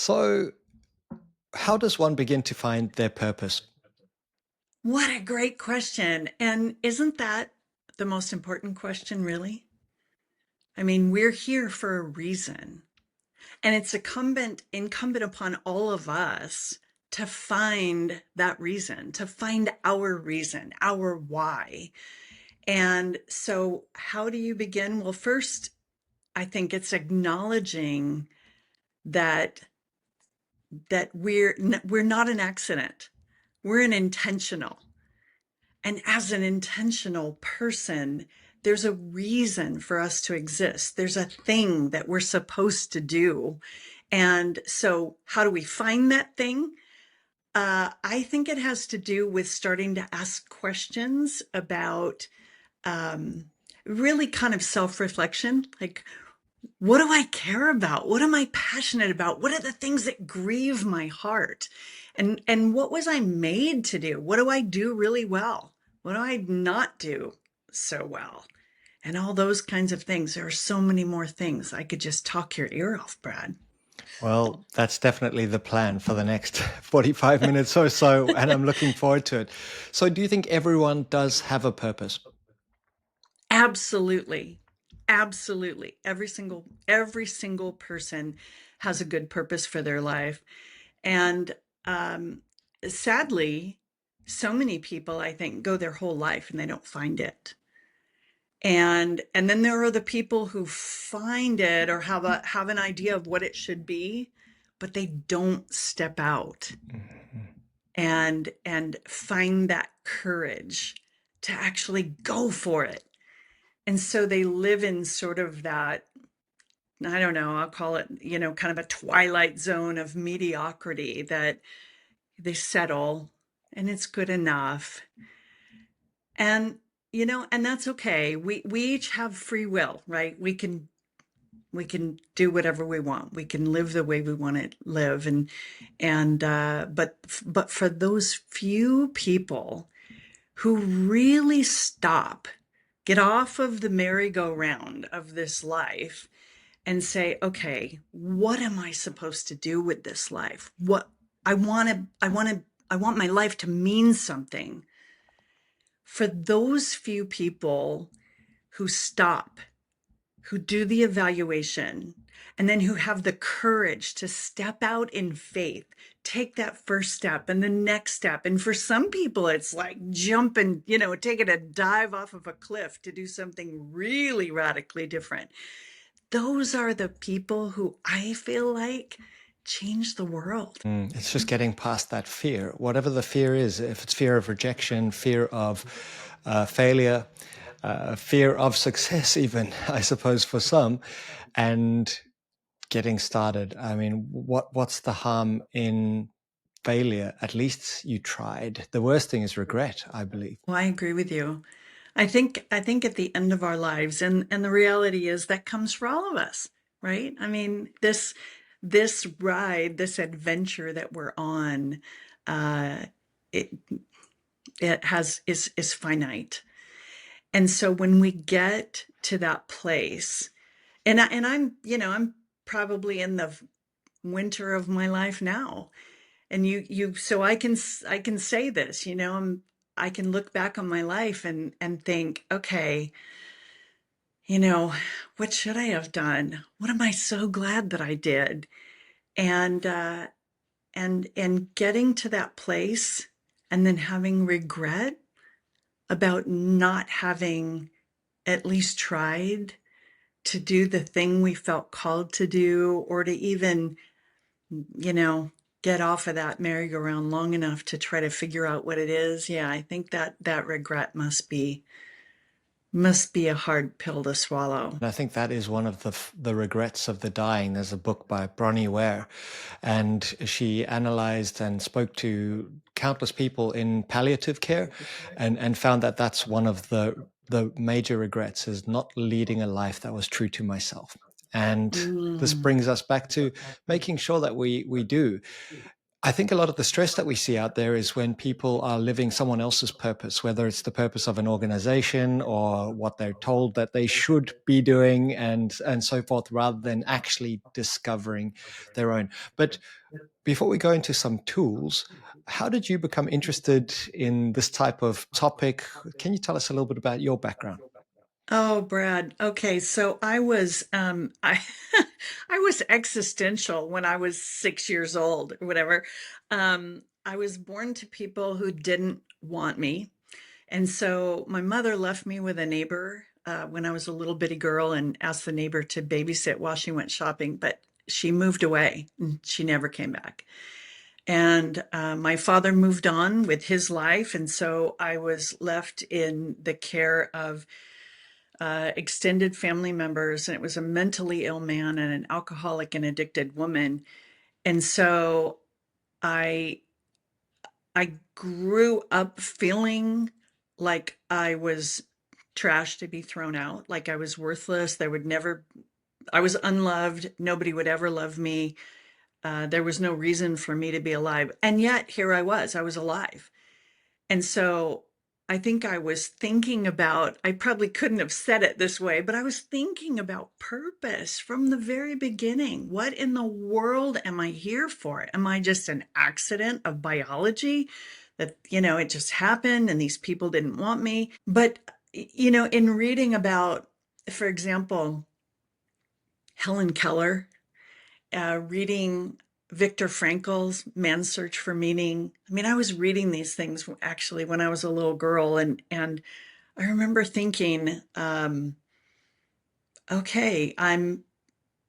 So, how does one begin to find their purpose? What a great question. And isn't that the most important question, really? I mean, we're here for a reason. And it's incumbent upon all of us to find that reason, to find our why. And so how do you begin? Well, first, I think it's acknowledging that we're not an accident. We're an intentional. And as an intentional person, there's a reason for us to exist. There's a thing that we're supposed to do. And so, how do we find that thing? I think it has to do with starting to ask questions about um, really kind of self reflection. Like, what do I care about? What am I passionate about? What are the things that grieve my heart? And what was I made to do? What do I do really well? What do I not do so well? And all those kinds of things. There are so many more things. I could just talk your ear off, Brad. Well, that's definitely the plan for the next 45 minutes or so, and I'm looking forward to it. So, do you think everyone does have a purpose? Absolutely. Absolutely. Every single person has a good purpose for their life. And um, sadly, so many people, I think, go their whole life and they don't find it. And then there are the people who find it or have an idea of what it should be, but they don't step out Mhm. and find that courage to actually go for it. And so they live in sort of that, I don't know, I'll call it, kind of a twilight zone of mediocrity that they settle and it's good enough. And and that's okay. We each have free will, right? We can do whatever we want. We can live the way we want to live. But for those few people who really stop, get off of the merry-go-round of this life and say, okay, what am I supposed to do with this life? What I want my life to mean something. For those few people who stop, who do the evaluation, and then who have the courage to step out in faith, take that first step and the next step. And for some people, it's like jumping, taking a dive off of a cliff to do something really radically different. Those are the people who I feel like change the world. It's just getting past that fear, whatever the fear is, if it's fear of rejection, fear of failure, fear of success, even, I suppose, for some, and getting started. I mean, what's the harm in failure? At least you tried. The worst thing is regret, I believe. Well, I agree with you. I think at the end of our lives, and the reality is that comes for all of us, right? I mean, this ride, this adventure that we're on, uh, it it has is finite. And so when we get to that place, I'm probably in the winter of my life now, and so I can say this, I can look back on my life and think, okay, you know, what should I have done? What am I so glad that I did? And getting to that place and then having regret about not having at least tried to do the thing we felt called to do, or to even, you know, get off of that merry-go-round long enough to try to figure out what it is. Yeah, I think that regret must be a hard pill to swallow. And I think that is one of the regrets of the dying. There's a book by Bronnie Ware, and she analyzed and spoke to countless people in palliative care, and found that that's one of the major regrets, is not leading a life that was true to myself. And this Mm. brings us back to making sure that we do. I think a lot of the stress that we see out there is when people are living someone else's purpose, whether it's the purpose of an organization or what they're told that they should be doing, and so forth, rather than actually discovering their own. But before we go into some tools, how did you become interested in this type of topic? Can you tell us a little bit about your background? Oh, Brad. Okay, so I was I I was existential when I was 6 years old or whatever. I was born to people who didn't want me. And so my mother left me with a neighbor when I was a little bitty girl and asked the neighbor to babysit while she went shopping, but she moved away and she never came back. And my father moved on with his life. And so I was left in the care of extended family members. And it was a mentally ill man and an alcoholic and addicted woman. And so I I grew up feeling like I was trash to be thrown out, like I was worthless. I was unloved. Nobody would ever love me. There was no reason for me to be alive. And yet here I was alive. And so I think I was thinking about, I probably couldn't have said it this way, but I was thinking about purpose from the very beginning. What in the world am I here for? Am I just an accident of biology that, it just happened and these people didn't want me? But, in reading about, for example, Helen Keller, reading Viktor Frankl's Man's Search for Meaning. I mean, I was reading these things actually when I was a little girl, and I remember thinking, okay,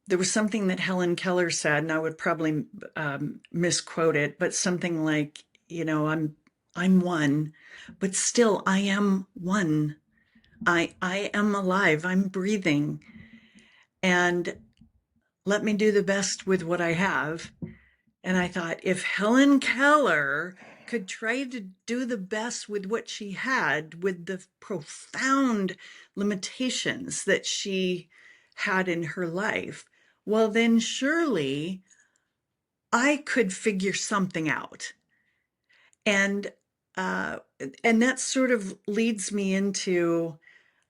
there was something that Helen Keller said, and I would probably misquote it, but something like, I'm one, but still I am one. I am alive. I'm breathing, and let me do the best with what I have. And I thought, if Helen Keller could try to do the best with what she had, with the profound limitations that she had in her life, well, then surely I could figure something out. And uh, and that sort of leads me into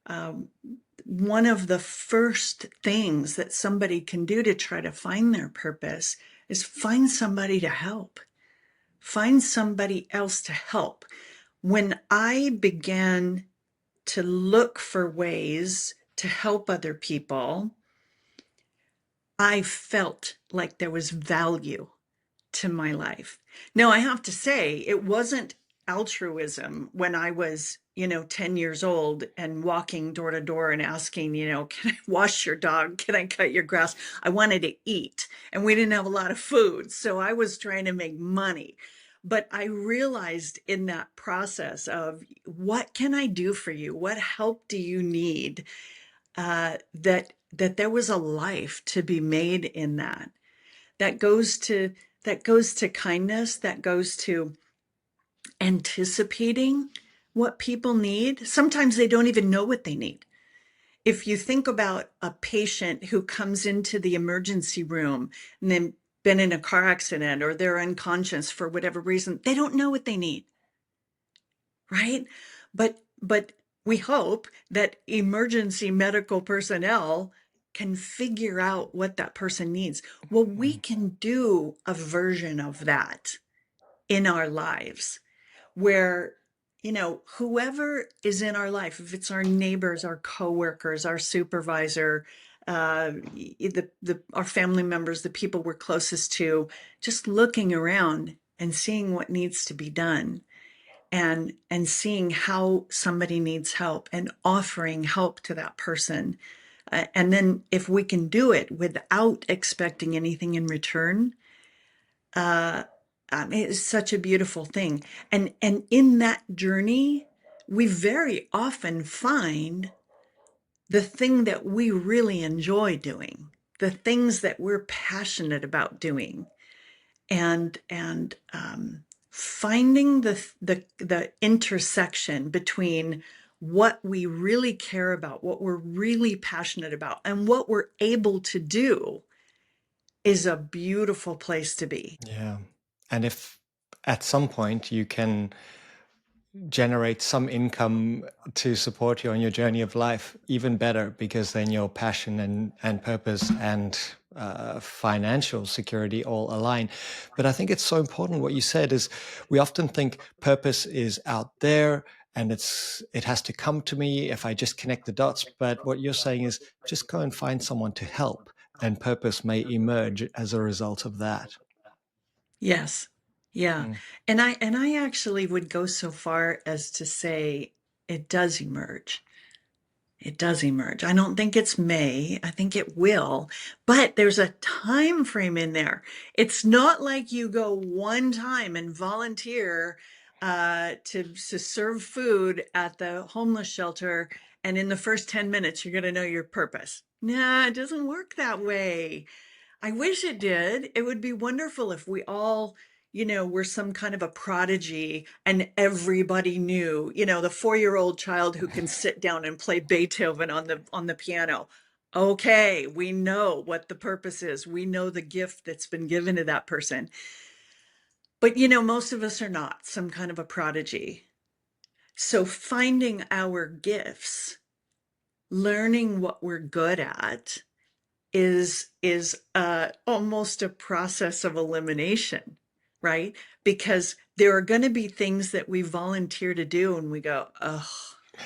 um, one of the first things that somebody can do to try to find their purpose is find somebody to help. Find somebody else to help. When I began to look for ways to help other people, I felt like there was value to my life. Now, I have to say, it wasn't altruism when I was, 10 years old and walking door to door and asking, can I wash your dog? Can I cut your grass? I wanted to eat, and we didn't have a lot of food. So I was trying to make money. But I realized in that process of what can I do for you? What help do you need? That there was a life to be made in that. That goes to that goes to kindness, that goes to anticipating what people need. Sometimes they don't even know what they need. If you think about a patient who comes into the emergency room and then been in a car accident or they're unconscious for whatever reason, they don't know what they need, right? But we hope that emergency medical personnel can figure out what that person needs. Well, we can do a version of that in our lives where whoever is in our life, if it's our neighbors, our coworkers, our supervisor, our family members, the people we're closest to, just looking around and seeing what needs to be done, and seeing how somebody needs help and offering help to that person. And then if we can do it without expecting anything in return, uh, it's such a beautiful thing. And in that journey, we very often find the thing that we really enjoy doing, the things that we're passionate about doing, and finding the intersection between what we really care about, what we're really passionate about, and what we're able to do is a beautiful place to be. Yeah. And if at some point you can generate some income to support you on your journey of life, even better, because then your passion and purpose and financial security all align. But I think it's so important what you said is we often think purpose is out there and it has to come to me if I just connect the dots. But what you're saying is just go and find someone to help, and purpose may emerge as a result of that. Yes. Yeah. Mm. And I actually would go so far as to say it does emerge. It does emerge. I don't think it's May. I think it will, but there's a time frame in there. It's not like you go one time and volunteer to serve food at the homeless shelter, and in the first 10 minutes you're going to know your purpose. Nah, it doesn't work that way. I wish it did. It would be wonderful if we all, were some kind of a prodigy and everybody knew, the 4-year-old child who can sit down and play Beethoven on the piano. Okay, we know what the purpose is. We know the gift that's been given to that person. But most of us are not some kind of a prodigy. So finding our gifts, learning what we're good at, is almost a process of elimination, right? Because there are going to be things that we volunteer to do and we go, oh,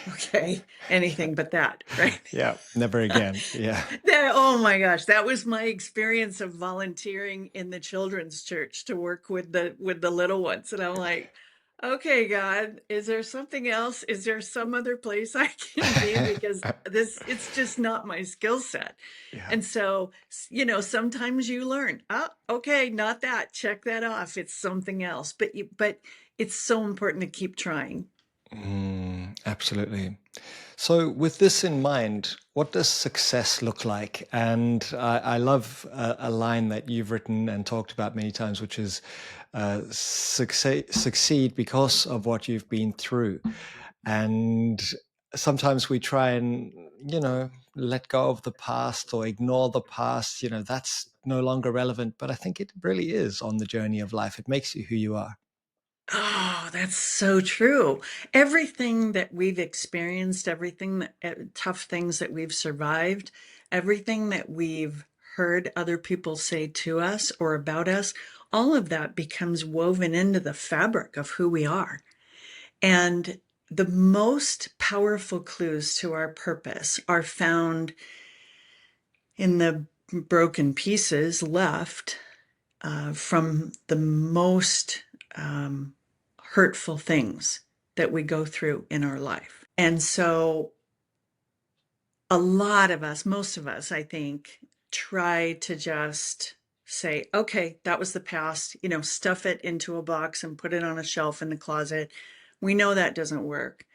okay, anything but that, right? Yeah, never again. Yeah. Oh my gosh, that was my experience of volunteering in the children's church to work with the little ones, and I'm like, okay, God, is there something else? Is there some other place I can be? Because it's just not my skill set. Yeah. And so, sometimes you learn, oh, okay, not that, check that off. It's something else. But it's so important to keep trying. Absolutely. So, with this in mind, what does success look like? And I love a line that you've written and talked about many times, which is succeed because of what you've been through. And sometimes we try and, let go of the past or ignore the past. That's no longer relevant. But I think it really is on the journey of life. It makes you who you are. Oh, that's so true. Everything that we've experienced, everything that tough things that we've survived, everything that we've heard other people say to us or about us, all of that becomes woven into the fabric of who we are. And the most powerful clues to our purpose are found in the broken pieces left from the most hurtful things that we go through in our life. And so a lot of us, most of us, I think, try to just say, okay, that was the past, stuff it into a box and put it on a shelf in the closet. We know that doesn't work.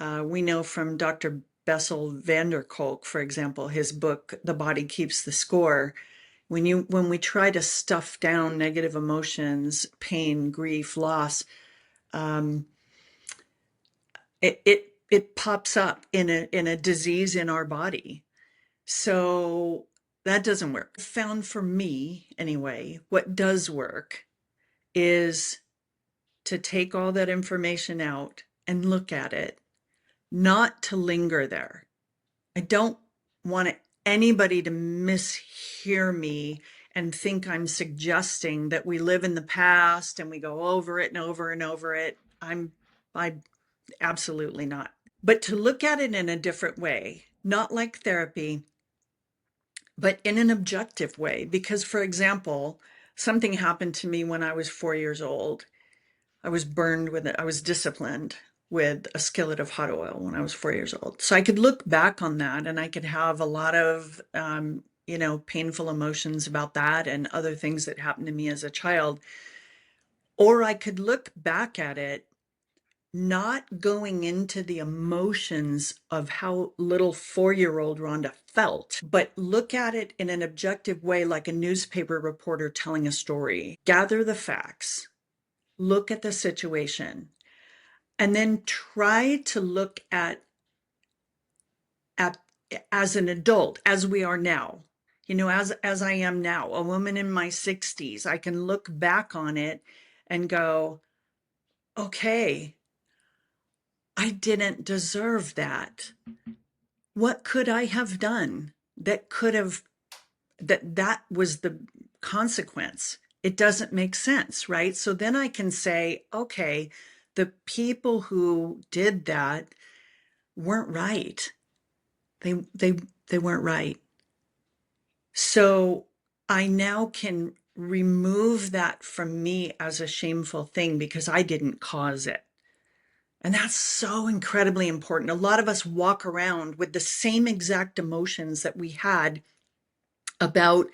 We know from Dr. Bessel van der Kolk, for example, his book, The Body Keeps the Score. When we try to stuff down negative emotions, pain, grief, loss, um, it pops up in a disease in our body. So that doesn't work. Found for me anyway, what does work is to take all that information out and look at it, not to linger there. I don't want anybody to mishear me and think I'm suggesting that we live in the past and we go over it and over and over it. I absolutely not. But to look at it in a different way, not like therapy, but in an objective way. Because, for example, something happened to me when I was 4 years old. I was burned with it. I was disciplined with a skillet of hot oil when I was 4 years old. So I could look back on that and I could have a lot of, painful emotions about that and other things that happened to me as a child. Or I could look back at it not going into the emotions of how little 4-year-old Rhonda felt, but look at it in an objective way, like a newspaper reporter telling a story. Gather the facts, look at the situation, and then try to look at as an adult, as we are now. As I am now, a woman in my 60s, I can look back on it and go, okay, I didn't deserve that. What could I have done that could have, that was the consequence? It doesn't make sense, right? So then I can say, okay, the people who did that weren't right. They they they weren't right. So I now can remove that from me as a shameful thing because I didn't cause it. And that's so incredibly important. A lot of us walk around with the same exact emotions that we had about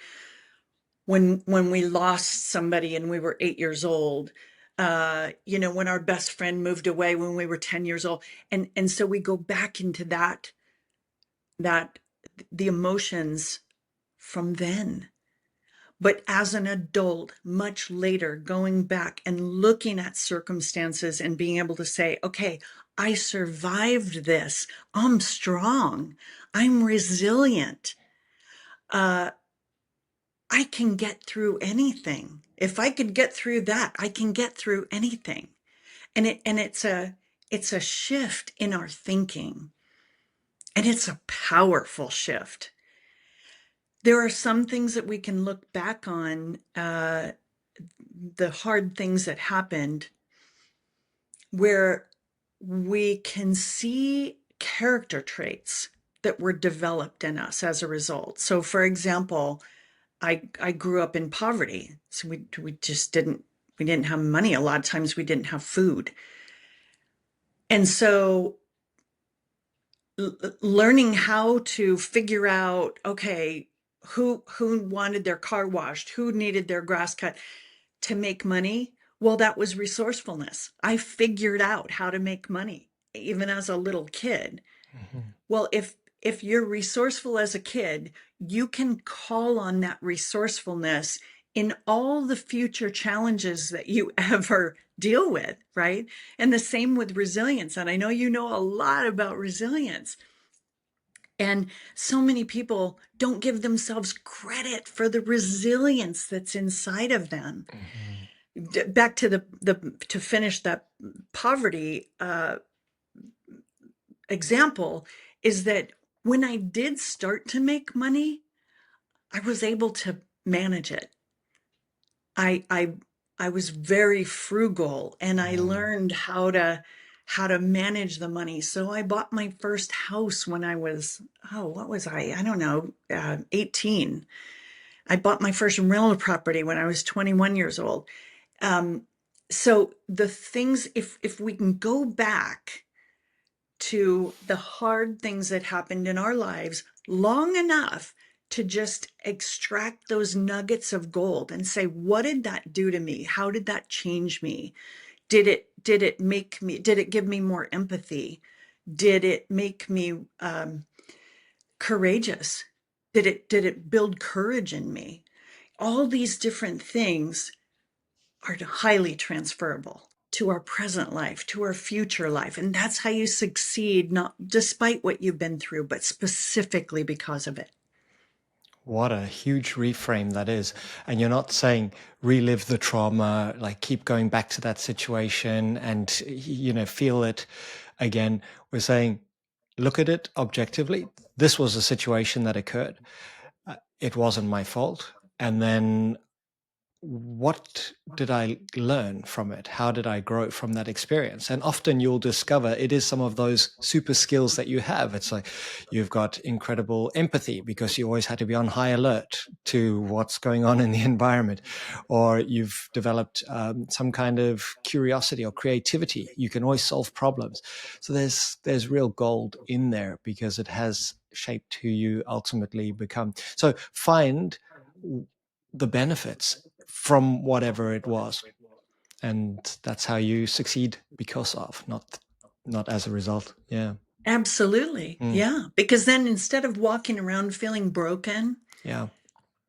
when we lost somebody and we were 8 years old. When our best friend moved away when we were 10 years old. And so we go back into that the emotions from then. But as an adult, much later, going back and looking at circumstances and being able to say, okay, I survived this. I'm strong. I'm resilient. Uh, I can get through anything. If I could get through that, I can get through anything. And it's a shift in our thinking. And it's a powerful shift. There are some things that we can look back on, the hard things that happened, where we can see character traits that were developed in us as a result. So, for example, I grew up in poverty, so we just didn't have money. A lot of times we didn't have food, and so learning how to figure out, okay, who wanted their car washed, who needed their grass cut, to make money. Well, that was resourcefulness. I figured out how to make money even as a little kid. Mhm. Well, if you're resourceful as a kid, you can call on that resourcefulness in all the future challenges that you ever deal with, right? And the same with resilience. And I know you know a lot about resilience. And so many people don't give themselves credit for the resilience that's inside of them. Mhm. Back to the to finish that poverty example, is that when I did start to make money, I was able to manage it. I I I was very frugal, and I Mm. learned how to manage the money. So I bought my first house when I was, oh, what was I? I don't know, 18. I bought my first rental property when I was 21 years old. Um, so the things, if we can go back to the hard things that happened in our lives long enough to just extract those nuggets of gold and say, what did that do to me? How did that change me? Did it give me more empathy? Did it make me courageous? Did it build courage in me? All these different things are highly transferable to our present life, to our future life. And that's how you succeed, not despite what you've been through, but specifically because of it. What a huge reframe that is. And you're not saying relive the trauma, like keep going back to that situation and, feel it again. We're saying, look at it objectively. This was a situation that occurred. It wasn't my fault. And then what did I learn from it? How did I grow from that experience? And often you'll discover it is some of those super skills that you have. It's like you've got incredible empathy because you always had to be on high alert to what's going on in the environment, or you've developed some kind of curiosity or creativity. You can always solve problems. So there's real gold in there because it has shaped who you ultimately become. So find the benefits from whatever it was, and that's how you succeed because of, not as a result. Yeah. Absolutely. Mm. Yeah. Because then instead of walking around feeling broken Yeah.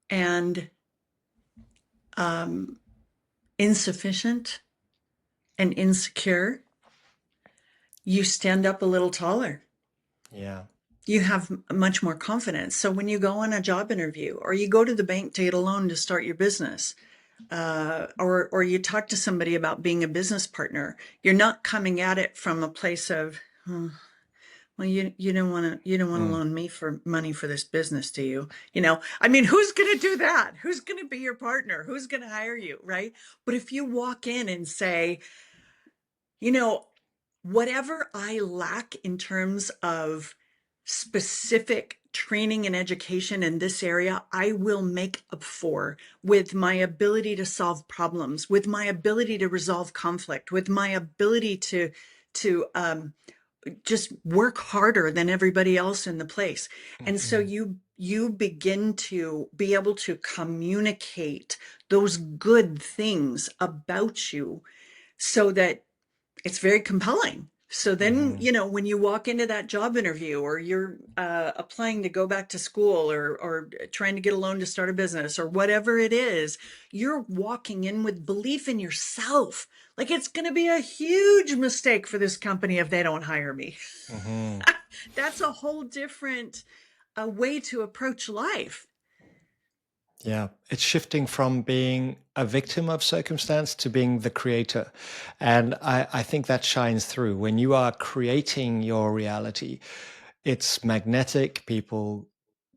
and um, insufficient and insecure, you stand up a little taller. Yeah. You have much more confidence. So when you go on a job interview or you go to the bank to get a loan to start your business, or you talk to somebody about being a business partner, you're not coming at it from a place of, "Hmm, well, you don't want to Mm, loan me for money for this business, do you? You know, I mean, who's going to do that? Who's going to be your partner? Who's going to hire you, right? But if you walk in and say, you know, whatever I lack in terms of specific training and education in this area, I will make up for with my ability to solve problems, with my ability to resolve conflict, with my ability to just work harder than everybody else in the place. And so mhm, you begin to be able to communicate those good things about you so that it's very compelling. So then, mhm. you know, when you walk into that job interview, or you're applying to go back to school, or trying to get a loan to start a business, or whatever it is, you're walking in with belief in yourself. Like, it's going to be a huge mistake for this company if they don't hire me. Mhm. That's a whole different way to approach life. Yeah, it's shifting from being a victim of circumstance to being the creator. And I think that shines through. When you are creating your reality, it's magnetic. People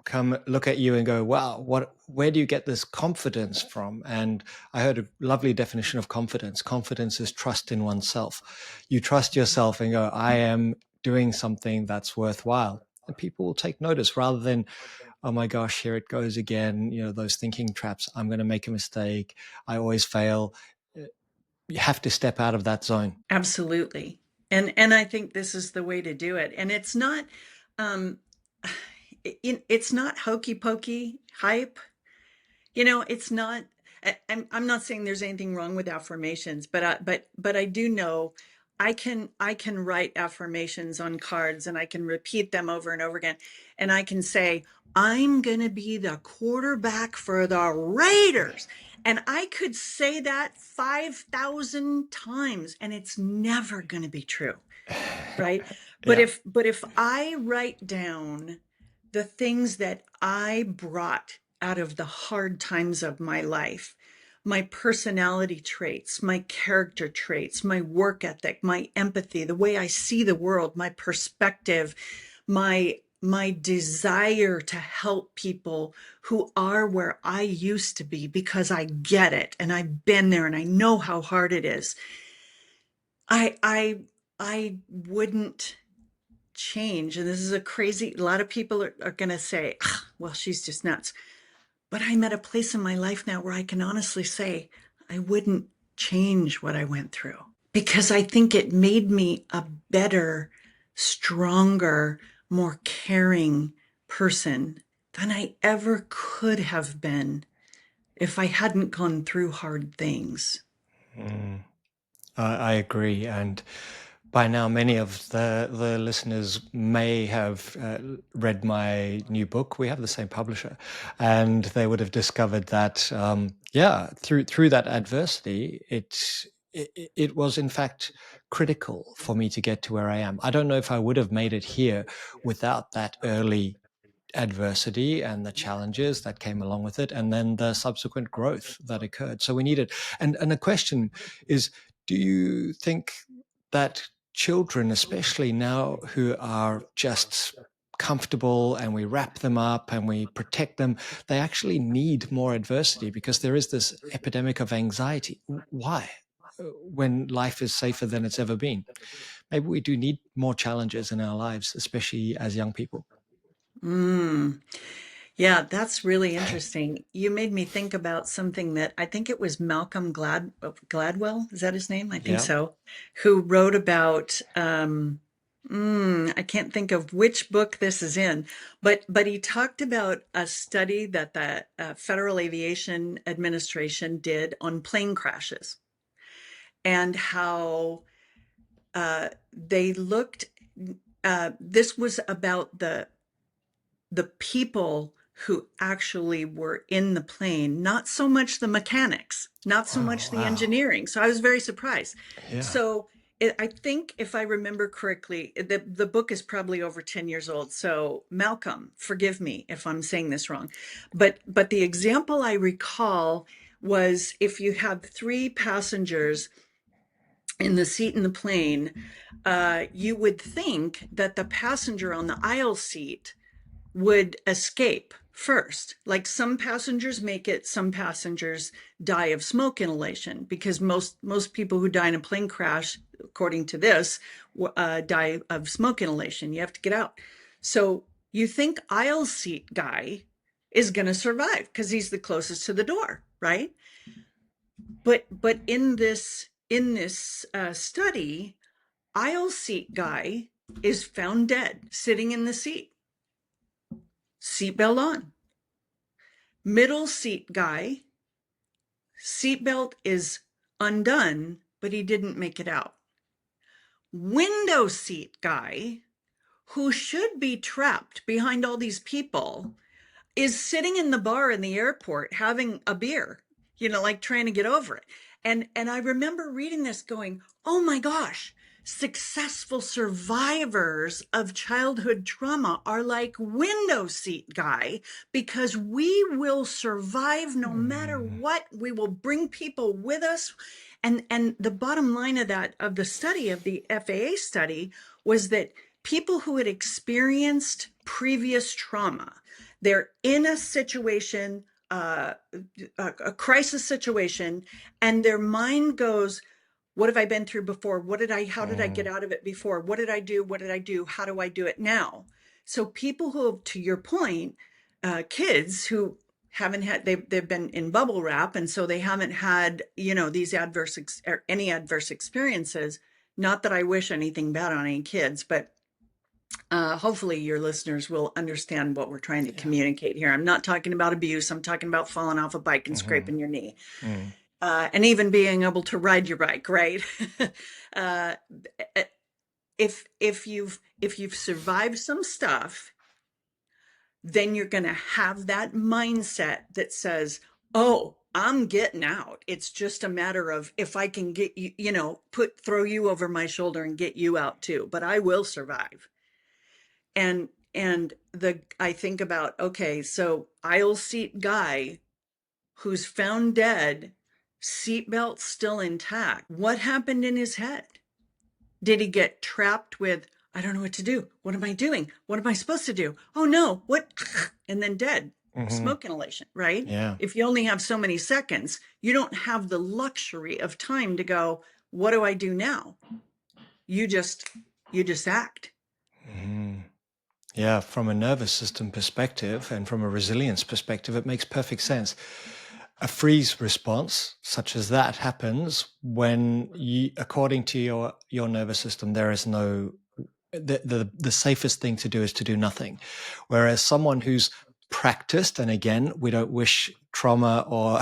come look at you and go, wow, where do you get this confidence from? And I heard a lovely definition of confidence. Confidence is trust in oneself. You trust yourself and go, I am doing something that's worthwhile. And people will take notice rather than, oh my gosh, here it goes again. You know, those thinking traps. I'm going to make a mistake. I always fail. You have to step out of that zone. Absolutely. And I think this is the way to do it. And it's not um it's not hokey pokey hype. You know, it's not. I'm not saying there's anything wrong with affirmations, but I do know I can write affirmations on cards, and I can repeat them over and over again, and I can say, I'm going to be the quarterback for the Raiders. And I could say that 5,000 times, and it's never going to be true, right? But Yeah. if I write down the things that I brought out of the hard times of my life, my personality traits, my character traits, my work ethic, my empathy, the way I see the world, my perspective, my desire to help people who are where I used to be, because I get it and I've been there and I know how hard it is. I wouldn't change. And this is a lot of people are going to say, "Ah, well, she's just nuts." But I'm at a place in my life now where I can honestly say I wouldn't change what I went through, because I think it made me a better, stronger, more caring person than I ever could have been if I hadn't gone through hard things. Mm. I agree. And by now, many of the listeners may have read my new book. We have the same publisher, and they would have discovered that, yeah, through that adversity, it was in fact critical for me to get to where I am. I don't know if I would have made it here without that early adversity and the challenges that came along with it, and then the subsequent growth that occurred. So we need it. And the question is, do you think that children, especially now who are just comfortable and we wrap them up and we protect them, they actually need more adversity because there is this epidemic of anxiety? Why? When life is safer than it's ever been. Maybe we do need more challenges in our lives, especially as young people. Mm. Yeah, that's really interesting. You made me think about something that I think it was Malcolm Gladwell. Is that his name? I think Yeah. so. Who wrote about, I can't think of which book this is in, but he talked about a study that the Federal Aviation Administration did on plane crashes, and how they looked. This was about the people who actually were in the plane, not so much the mechanics, not so Oh, much the wow. engineering. So I was very surprised. Yeah. So I think, if I remember correctly, the book is probably over 10 years old. So Malcolm, forgive me if I'm saying this wrong, but the example I recall was if you had three passengers in the seat in the plane, you would think that the passenger on the aisle seat would escape first. Like some passengers make it, some passengers die of smoke inhalation, because most people who die in a plane crash, according to this, die of smoke inhalation. You have to get out. So you think aisle seat guy is going to survive because he's the closest to the door, right? But in this study, aisle seat guy is found dead, sitting in the seat, seatbelt on. Middle seat guy, seatbelt is undone, but he didn't make it out. Window seat guy, who should be trapped behind all these people, is sitting in the bar in the airport having a beer, like trying to get over it. And I remember reading this going, oh my gosh, successful survivors of childhood trauma are like window seat guy, because we will survive no matter what. We will bring people with us. And the bottom line of the study, of the FAA study, was that people who had experienced previous trauma, they're in a situation, a crisis situation, and their mind goes, what have I been through before? How did I get out of it before? What did I do? What did I do? How do I do it now? So people who, to your point, kids who haven't had, they've been in bubble wrap, and so they haven't had, these any adverse experiences. Not that I wish anything bad on any kids, but hopefully your listeners will understand what we're trying to Yeah. communicate here. I'm not talking about abuse. I'm talking about falling off a bike and scraping your knee. Mm. And even being able to ride your bike, right? uh, if you've survived some stuff, then you're going to have that mindset that says, oh, I'm getting out. It's just a matter of if I can get you, throw you over my shoulder and get you out too, but I will survive. And I think about, okay, so aisle seat guy who's found dead, seatbelt still intact. What happened in his head? Did he get trapped with, I don't know what to do. What am I doing? What am I supposed to do? Oh no, what? And then dead. Smoke inhalation, right? Yeah. If you only have so many seconds, you don't have the luxury of time to go, what do I do now? You just act. Yeah, from a nervous system perspective and from a resilience perspective, it makes perfect sense. A freeze response such as that happens when you, according to your nervous system, there is no, the safest thing to do is to do nothing. Whereas someone who's practiced, and again, we don't wish trauma or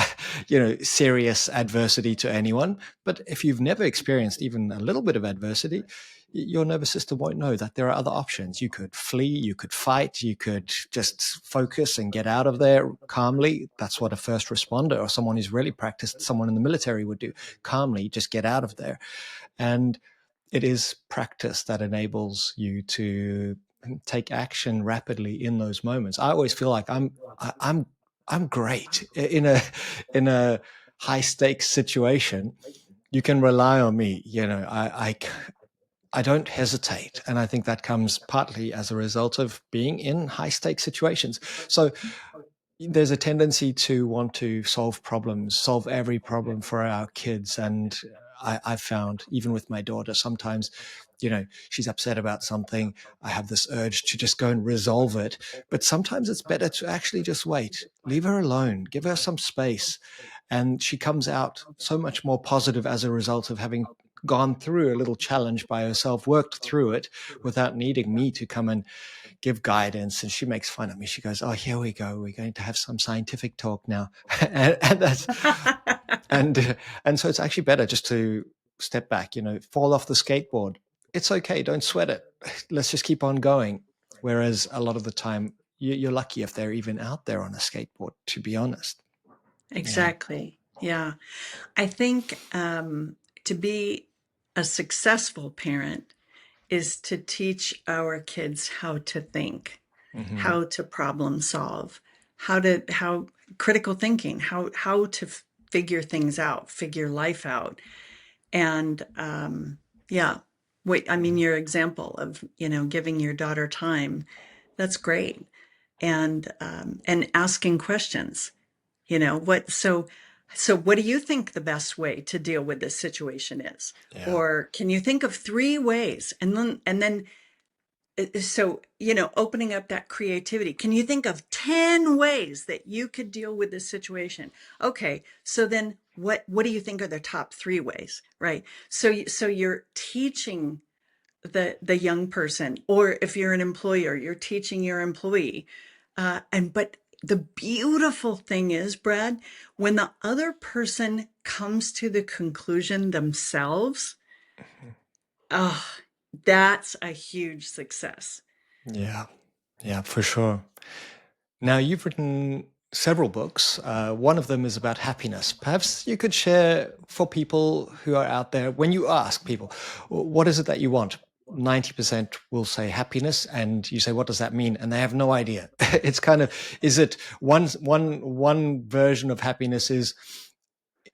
serious adversity to anyone, but if you've never experienced even a little bit of adversity, your nervous system won't know that there are other options. You could flee, you could fight, you could just focus and get out of there calmly. That's what a first responder or someone who's really practiced, someone in the military would do. Calmly, just get out of there. And it is practice that enables you to take action rapidly in those moments. I always feel like I'm great in a high stakes situation. You can rely on me. I don't hesitate. And I think that comes partly as a result of being in high stakes situations. So there's a tendency to want to solve problems, solve every problem for our kids. And I've found, even with my daughter, sometimes, she's upset about something. I have this urge to just go and resolve it. But sometimes it's better to actually just wait, leave her alone, give her some space. And she comes out so much more positive as a result of having gone through a little challenge by herself, worked through it without needing me to come and give guidance. And she makes fun of me. She goes, "Oh, here we go. We're going to have some scientific talk now." and that's and so it's actually better just to step back, fall off the skateboard. It's okay. Don't sweat it. Let's just keep on going. Whereas a lot of the time, you're lucky if they're even out there on a skateboard, to be honest. Yeah. Exactly. Yeah. I think to be a successful parent is to teach our kids how to think, Mm-hmm. how to problem solve, how critical thinking, how to figure things out, figure life out. And yeah, wait, I mean, your example of, giving your daughter time, that's great. And asking questions, so what do you think the best way to deal with this situation is? Yeah. Or can you think of 3 ways? And then so, opening up that creativity. Can you think of 10 ways that you could deal with this situation? Okay, so then what do you think are the top 3 ways, right? So you're teaching the young person, or if you're an employer, you're teaching your employee. But the beautiful thing is, Brad, when the other person comes to the conclusion themselves, oh, that's a huge success. Yeah. Yeah, for sure. Now, you've written several books. One of them is about happiness. Perhaps you could share for people who are out there, when you ask people, what is it that you want? 90% will say happiness, and you say, what does that mean? And they have no idea. It's kind of, is it one version of happiness is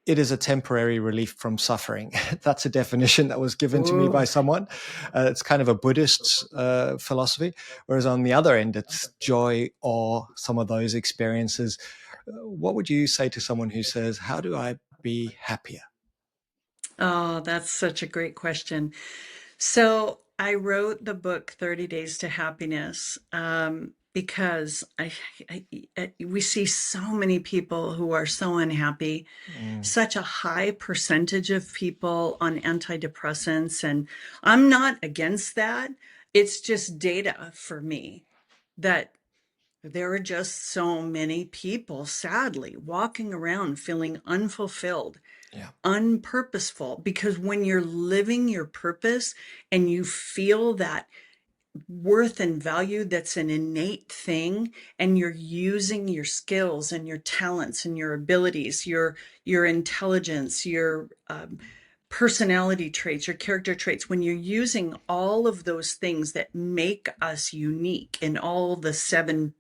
it is a temporary relief from suffering. That's a definition that was given to me by Ooh. someone. It's kind of a Buddhist philosophy. Whereas on the other end, it's joy or some of those experiences. What would you say to someone who says, how do I be happier? Oh, that's such a great question. So I wrote the book 30 Days to Happiness because we see so many people who are so unhappy, Mm, such a high percentage of people on antidepressants. And I'm not against that. It's just data for me that there are just so many people, sadly, walking around feeling unfulfilled, yeah. unpurposeful, because when you're living your purpose and you feel that worth and value that's an innate thing, and you're using your skills and your talents and your abilities, your intelligence, your personality traits, your character traits, when you're using all of those things that make us unique in all the 7+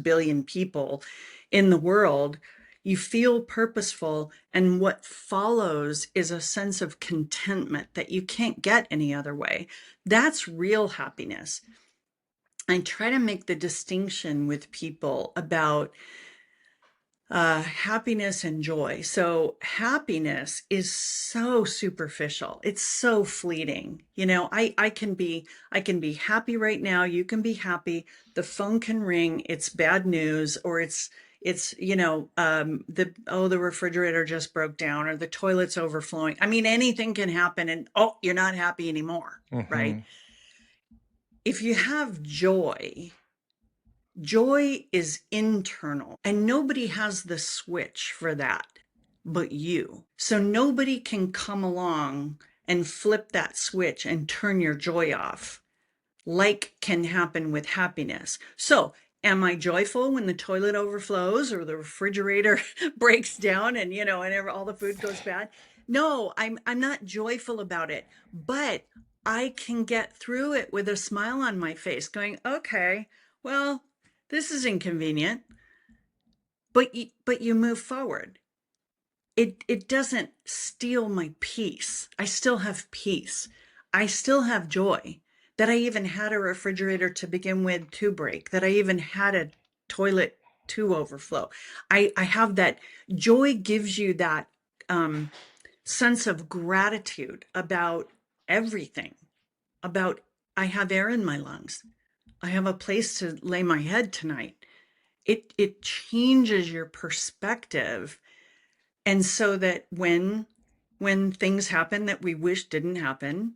billion people in the world, you feel purposeful. And what follows is a sense of contentment that you can't get any other way. That's real happiness. I try to make the distinction with people about happiness and joy. So happiness is so superficial. It's so fleeting. I can be happy right now. You can be happy. The phone can ring. It's bad news, or the refrigerator just broke down, or the toilet's overflowing. I mean, anything can happen, and you're not happy anymore, right? Hmm. If you have joy, joy is internal, and nobody has the switch for that but you. So nobody can come along and flip that switch and turn your joy off, like can happen with happiness. So, am I joyful when the toilet overflows or the refrigerator breaks down and all the food goes bad? No, I'm not joyful about it, but I can get through it with a smile on my face, going, "Okay, well, this is inconvenient," but you move forward. It doesn't steal my peace. I still have peace. I still have joy that I even had a refrigerator to begin with to break, that I even had a toilet to overflow. I have that. Joy gives you that um, sense of gratitude about everything, about I have air in my lungs. I have a place to lay my head tonight. It changes your perspective, and so that when things happen that we wish didn't happen,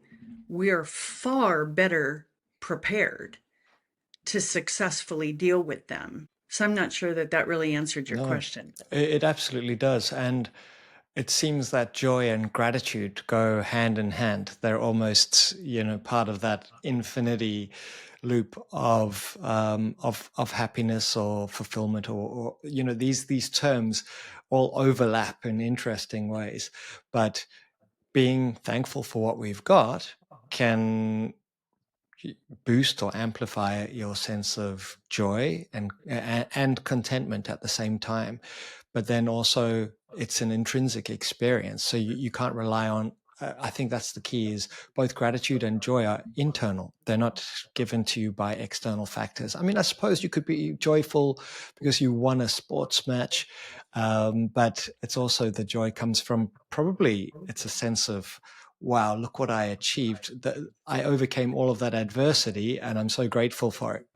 we are far better prepared to successfully deal with them. So I'm not sure that that really answered your No, question. it absolutely does. And it seems that joy and gratitude go hand in hand. They're almost, part of that infinity loop of happiness or fulfillment, or these terms all overlap in interesting ways. But being thankful for what we've got can boost or amplify your sense of joy and contentment at the same time. But then also it's an intrinsic experience. So you can't rely on, I think that's the key, is both gratitude and joy are internal. They're not given to you by external factors. I mean, I suppose you could be joyful because you won a sports match, but it's also the joy comes from, probably it's a sense of, wow, look what I achieved. I overcame all of that adversity and I'm so grateful for it.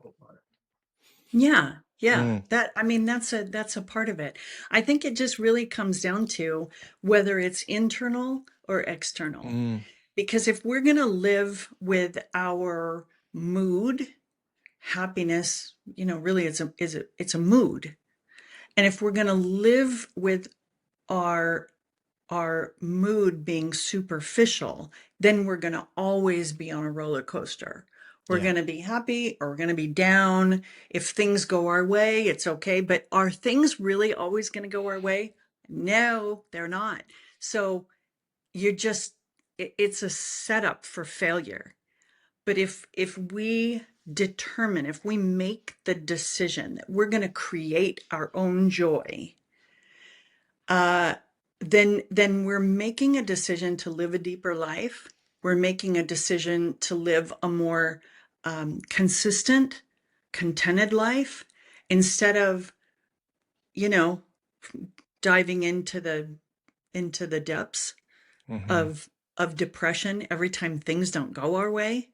Yeah, yeah. Mm, That's a part of it. I think it just really comes down to whether it's internal or external. mm, Because if we're going to live with our mood, happiness, really it's a mood. And if we're going to live with our our mood being superficial, then we're going to always be on a roller coaster. We're yeah. going to be happy or we're going to be down. If things go our way, it's okay. But are things really always going to go our way? No, they're not. So you're just, it's a setup for failure. But if we determine, if we make the decision that we're going to create our own joy, uh, then we're making a decision to live a deeper life. We're making a decision to live a more consistent, contented life instead of, you know, diving into the depths Hmm. of depression every time things don't go our way,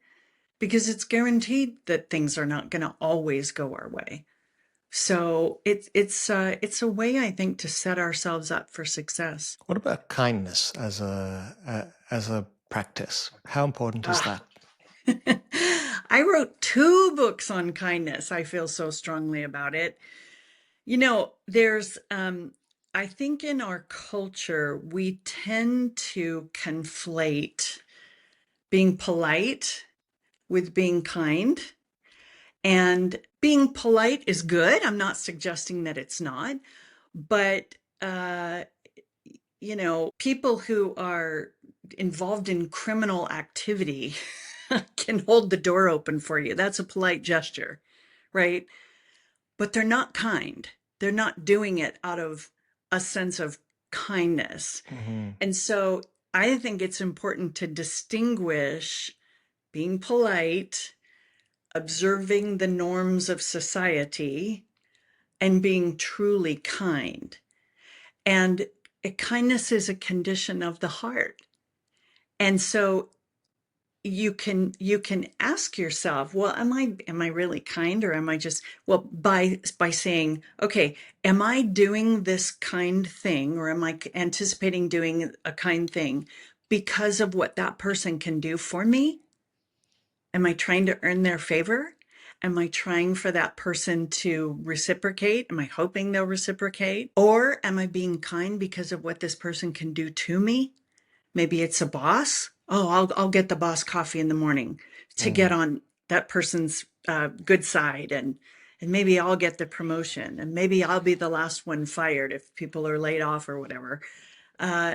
because it's guaranteed that things are not going to always go our way. So it's a way, I think, to set ourselves up for success. What about kindness as a practice? How important is Ah, that? I wrote 2 books on kindness. I feel so strongly about it. There's I think in our culture we tend to conflate being polite with being kind. And being polite is good. I'm not suggesting that it's not. But, people who are involved in criminal activity can hold the door open for you. That's a polite gesture, right? But they're not kind. They're not doing it out of a sense of kindness. Hmm. And so I think it's important to distinguish being polite, observing the norms of society, and being truly kind. And kindness is a condition of the heart. And so you can ask yourself, well, am I really kind, or am I just, well, by saying, okay, am I doing this kind thing, or am I anticipating doing a kind thing because of what that person can do for me? Am I trying to earn their favor? Am I trying for that person to reciprocate? Am I hoping they'll reciprocate? Or am I being kind because of what this person can do to me? Maybe it's a boss. Oh, I'll get the boss coffee in the morning to get Mm. on that person's good side, and maybe I'll get the promotion, and maybe I'll be the last one fired if people are laid off or whatever.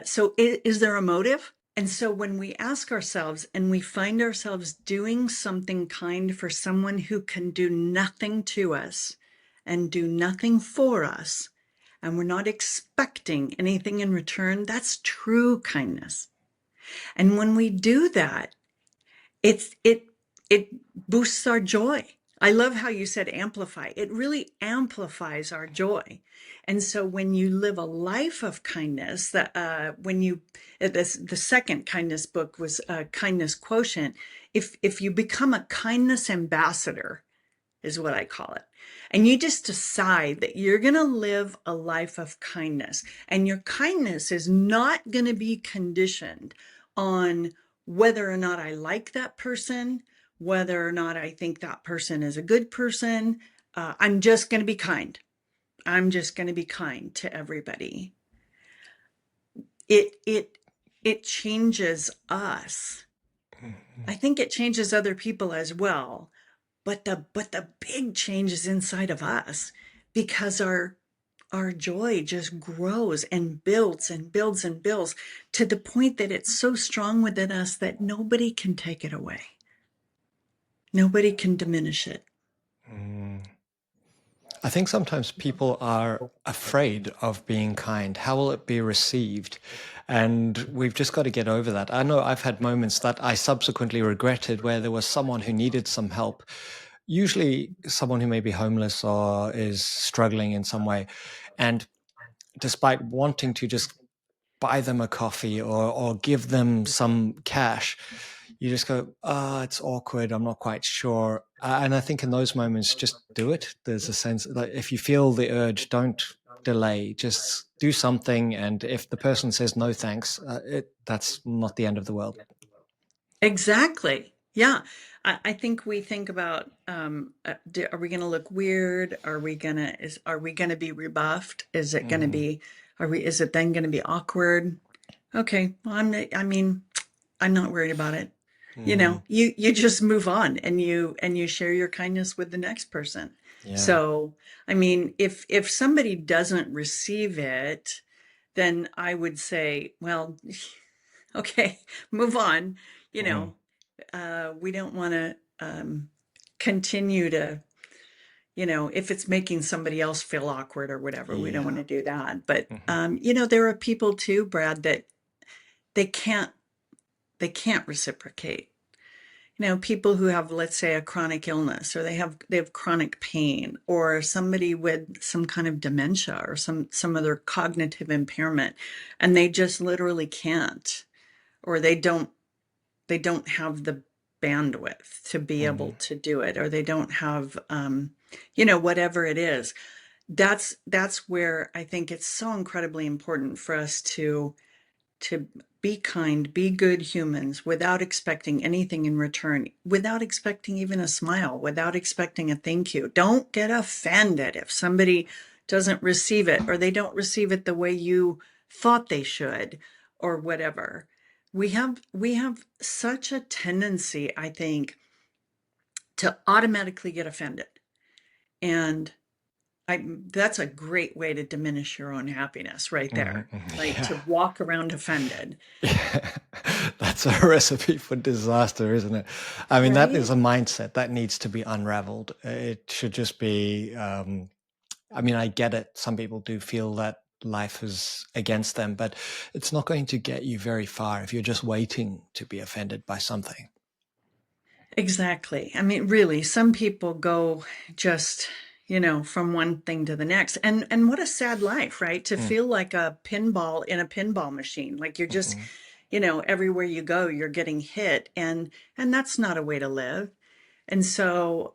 So is there a motive? And so when we ask ourselves and we find ourselves doing something kind for someone who can do nothing to us and do nothing for us, and we're not expecting anything in return, that's true kindness. And when we do that, it boosts our joy. I love how you said amplify. It really amplifies our joy. And so when you live a life of kindness, that when you the second kindness book was Kindness Quotient. If you become a kindness ambassador, is what I call it. And you just decide that you're going to live a life of kindness. And your kindness is not going to be conditioned on whether or not I like that person, whether or not I think that person is a good person. I'm just going to be kind. I'm just going to be kind to everybody. It changes us. I think it changes other people as well. But the big change is inside of us, because our joy just grows and builds and builds and builds to the point that it's so strong within us that nobody can take it away. Nobody can diminish it. Mm. I think sometimes people are afraid of being kind. How will it be received? And we've just got to get over that. I know I've had moments that I subsequently regretted where there was someone who needed some help, usually someone who may be homeless or is struggling in some way. And despite wanting to just buy them a coffee or give them some cash, you just go, it's awkward. I'm not quite sure. And I think in those moments, just do it. There's a sense that if you feel the urge, don't delay, just do something. And if the person says no, thanks, that's not the end of the world. Exactly. Yeah. I think we think about, are we going to look weird? Are we going to be rebuffed? Is it going to Hmm. be, is it then going to be awkward? Okay. Well, I mean, I'm not worried about it. Hmm. You just move on and you share your kindness with the next person. Yeah. So, I mean, if somebody doesn't receive it, then I would say, well, okay, move on. You Hmm. know, we don't want to continue to, if it's making somebody else feel awkward or whatever, we don't want Yeah. to do that. But Hmm. there are people too, Brad, that they can't they can't reciprocate. People who have, let's say, a chronic illness, or they have chronic pain, or somebody with some kind of dementia or some other cognitive impairment, and they just literally can't, or they don't have the bandwidth to be able Hmm. to do it, or they don't have whatever it is. That's where I think it's so incredibly important for us to be kind, be good humans without expecting anything in return, without expecting even a smile, without expecting a thank you. Don't get offended if somebody doesn't receive it, or they don't receive it the way you thought they should, or whatever. We have such a tendency, I think, to automatically get offended. And that's a great way to diminish your own happiness right Hmm. there. Like, Yeah. to walk around offended. Yeah, that's a recipe for disaster, isn't it? I mean, that is Right? a mindset that needs to be unraveled. It should just be, I mean, I get it. Some people do feel that life is against them, but it's not going to get you very far if you're just waiting to be offended by something. Exactly. I mean, really, some people go just, from one thing to the next. And what a sad life, right? To Mm, feel like a pinball in a pinball machine. Like you're just, mhm, everywhere you go, you're getting hit. And that's not a way to live. And so,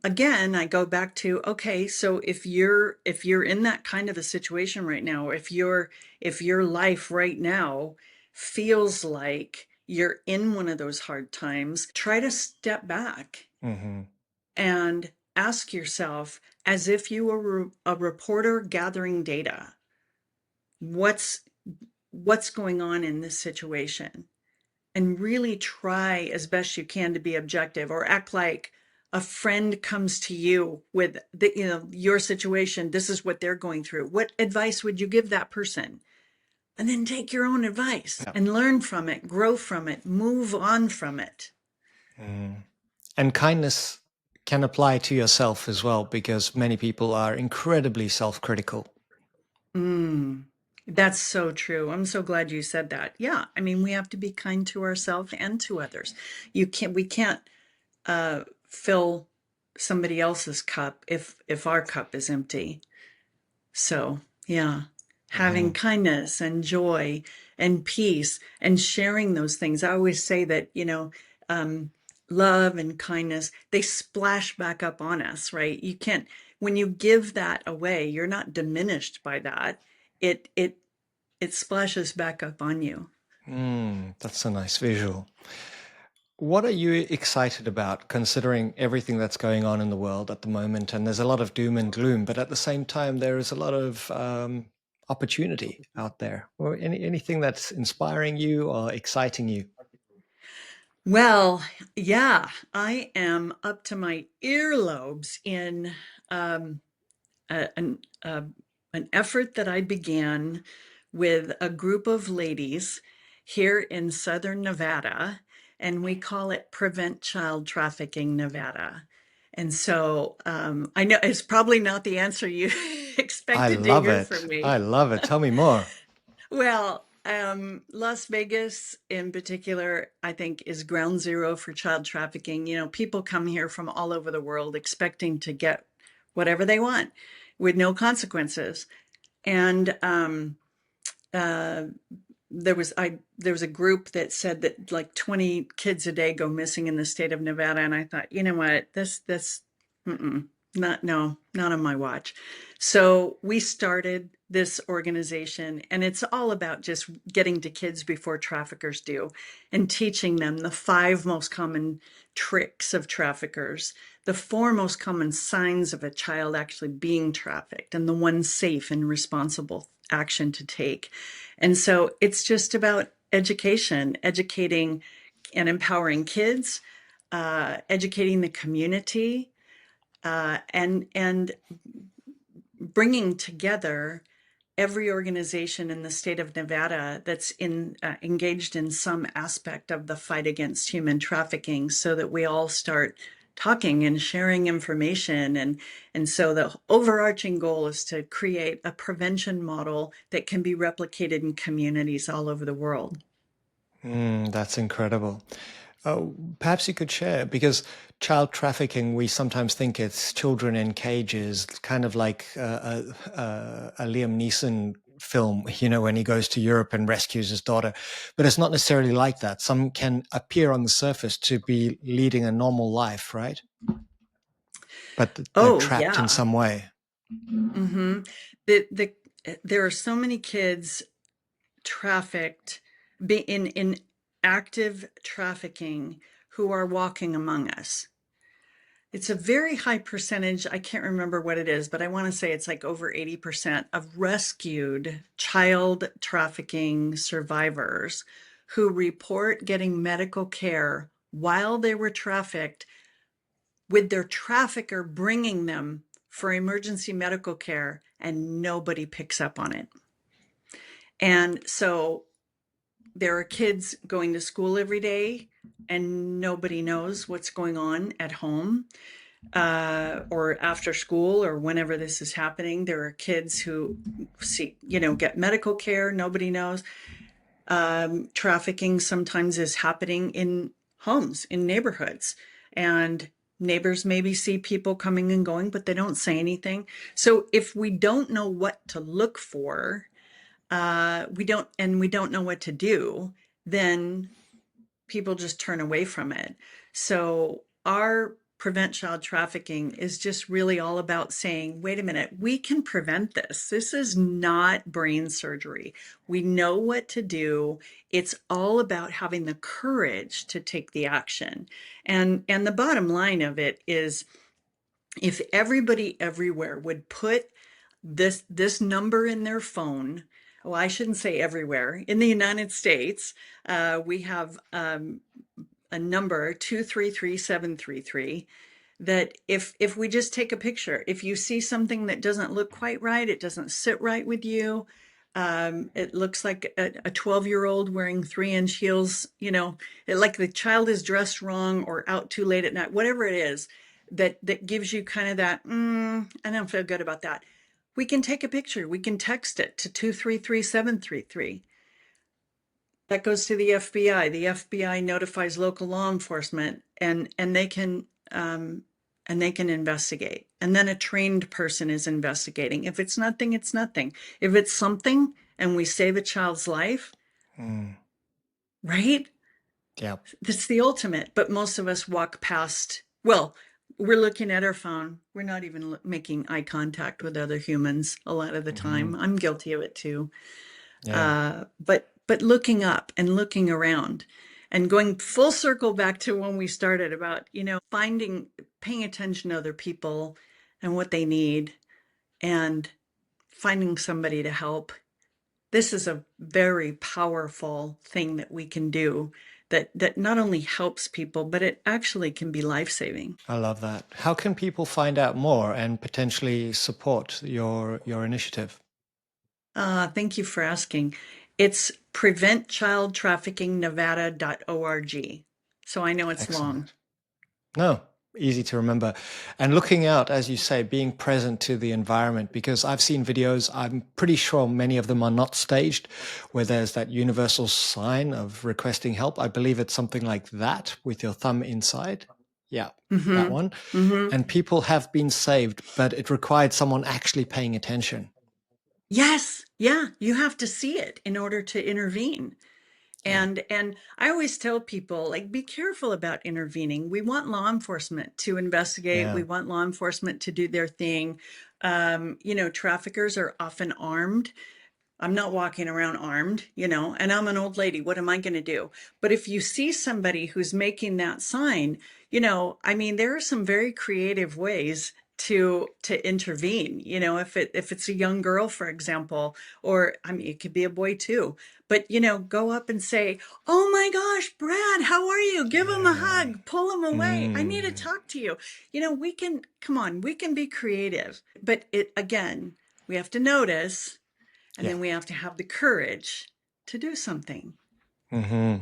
again, I go back to, okay, so if you're in that kind of a situation right now, if your life right now feels like you're in one of those hard times, try to step back mhm, and ask yourself, as if you were a reporter gathering data, what's what's going on in this situation? And really try as best you can to be objective, or act like a friend comes to you with your situation. This is what they're going through. What advice would you give that person? And then take your own advice yeah. and learn from it, grow from it, move on from it. Mm. And kindness can apply to yourself as well, because many people are incredibly self-critical. Mm, that's so true. I'm so glad you said that. Yeah, I mean, we have to be kind to ourselves and to others. We can't fill somebody else's cup if our cup is empty. So, yeah, having Mhm, kindness and joy and peace and sharing those things. I always say that, um, love and kindness, they splash back up on us, right? You can't, when you give that away, you're not diminished by that. It splashes back up on you. that's a nice visual. What are you excited about, considering everything that's going on in the world at the moment? And there's a lot of doom and gloom, but at the same time, there is a lot of opportunity out there. Or anything that's inspiring you or exciting you? Well, yeah, I am up to my earlobes in um, a, an effort that I began with a group of ladies here in southern Nevada. and we call it Prevent Child Trafficking Nevada. And so I know it's probably not the answer you I expected to love hear it. from me. I love it. Tell me more. Well, Las Vegas in particular, I think, is ground zero for child trafficking. You know, people come here from all over the world expecting to get whatever they want with no consequences. And uh, there was a group that said that like 20 kids a day go missing in the state of Nevada, and I thought, you know what, this not on my watch. So we started this organization, and it's all about just getting to kids before traffickers do, and teaching them the 5 most common tricks of traffickers, the 4 most common signs of a child actually being trafficked, and the one safe and responsible action to take. And so it's just about education, educating and empowering kids, educating the community, and bringing together every organization in the state of Nevada that's engaged in some aspect of the fight against human trafficking, so that we all start talking and sharing information. And so the overarching goal is to create a prevention model that can be replicated in communities all over the world. That's incredible. Perhaps you could share, because child trafficking, we sometimes think it's children in cages, kind of like a Liam Neeson film, when he goes to Europe and rescues his daughter. But it's not necessarily like that. Some can appear on the surface to be leading a normal life, right? But they're Oh, trapped in yeah. some way. hmm the there are so many kids trafficked, in active trafficking, who are walking among us. It's a very high percentage. I can't remember what it is, but I want to say it's like over 80% of rescued child trafficking survivors who report getting medical care while they were trafficked, with their trafficker bringing them for emergency medical care, and nobody picks up on it. And so there are kids going to school every day, and nobody knows what's going on at home, or after school, or whenever this is happening. There are kids who get medical care. Nobody knows. Trafficking sometimes is happening in homes, in neighborhoods, and neighbors maybe see people coming and going, but they don't say anything. So if we don't know what to look for, we don't know what to do, then people just turn away from it. So our Prevent Child Trafficking is just really all about saying, wait a minute, we can prevent this. This is not brain surgery. We know what to do. It's all about having the courage to take the action. And the bottom line of it is, if everybody everywhere would put this number in their phone. Well, I shouldn't say everywhere. In the United States, we have a number, 233733, that if we just take a picture, if you see something that doesn't look quite right, it doesn't sit right with you, it looks like a 12-year-old wearing 3-inch heels, like the child is dressed wrong or out too late at night, whatever it is that gives you kind of that, I don't feel good about that. We can take a picture. We can text it to 233733. That goes to the FBI. The FBI notifies local law enforcement, and they can investigate. And then a trained person is investigating. If it's nothing, it's nothing. If it's something, and we save a child's life, Mm, right? yeah. That's the ultimate. But most of us walk past. Well, we're looking at our phone. We're not even making eye contact with other humans a lot of the Hmm. time. I'm guilty of it too. Yeah. But looking up and looking around, and going full circle back to when we started about, paying attention to other people and what they need, and finding somebody to help. This is a very powerful thing that we can do, that not only helps people, but it actually can be life-saving. I love that. How can people find out more and potentially support your initiative? Thank you for asking. It's preventchildtraffickingnevada.org. So I know it's long. Excellent. No, easy to remember. And looking out, as you say, being present to the environment, because I've seen videos, I'm pretty sure many of them are not staged, where there's that universal sign of requesting help. I believe it's something like that with your thumb inside. Yeah, that Mm-hmm. one. Mm-hmm. And people have been saved, but it required someone actually paying attention. Yes. Yeah. You have to see it in order to intervene. Yeah, And I always tell people, like, be careful about intervening. We want law enforcement to investigate. We yeah, want law enforcement to do their thing. Traffickers are often armed. I'm not walking around armed, and I'm an old lady. What am I going to do? But if you see somebody who's making that sign, I mean, there are some very creative ways to intervene. If it's a young girl, for example, or I mean, it could be a boy too. But go up and say, "Oh my gosh, Brad, how are you?" Give him a yeah. hug, pull him away. I need to Mm, talk to you. We can come on, we can be creative, but it again, we have to notice. And yeah. then we have to have the courage to do something. Hmm.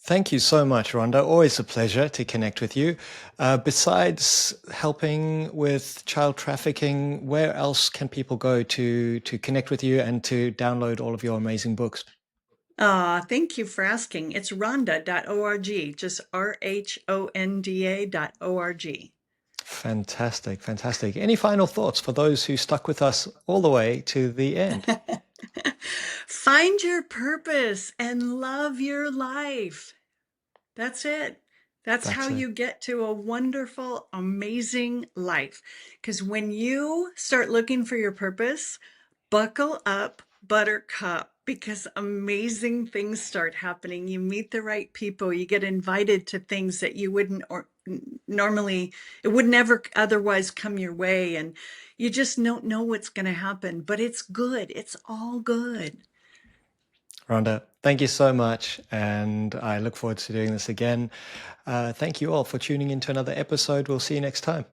Thank you so much, Rhonda. Always a pleasure to connect with you. Besides helping with child trafficking, where else can people go to connect with you and to download all of your amazing books? Thank you for asking. It's rhonda.org, just rhonda.org. Fantastic, fantastic. Any final thoughts for those who stuck with us all the way to the end? Find your purpose and love your life. That's it. That's how That's it. you get to a wonderful, amazing life. Because when you start looking for your purpose, buckle up, buttercup, because amazing things start happening. You meet the right people, you get invited to things that you wouldn't or normally, it would never otherwise come your way. And you just don't know what's going to happen, but it's good. It's all good. Rhonda, thank you so much. And I look forward to doing this again. Thank you all for tuning in to another episode. We'll see you next time.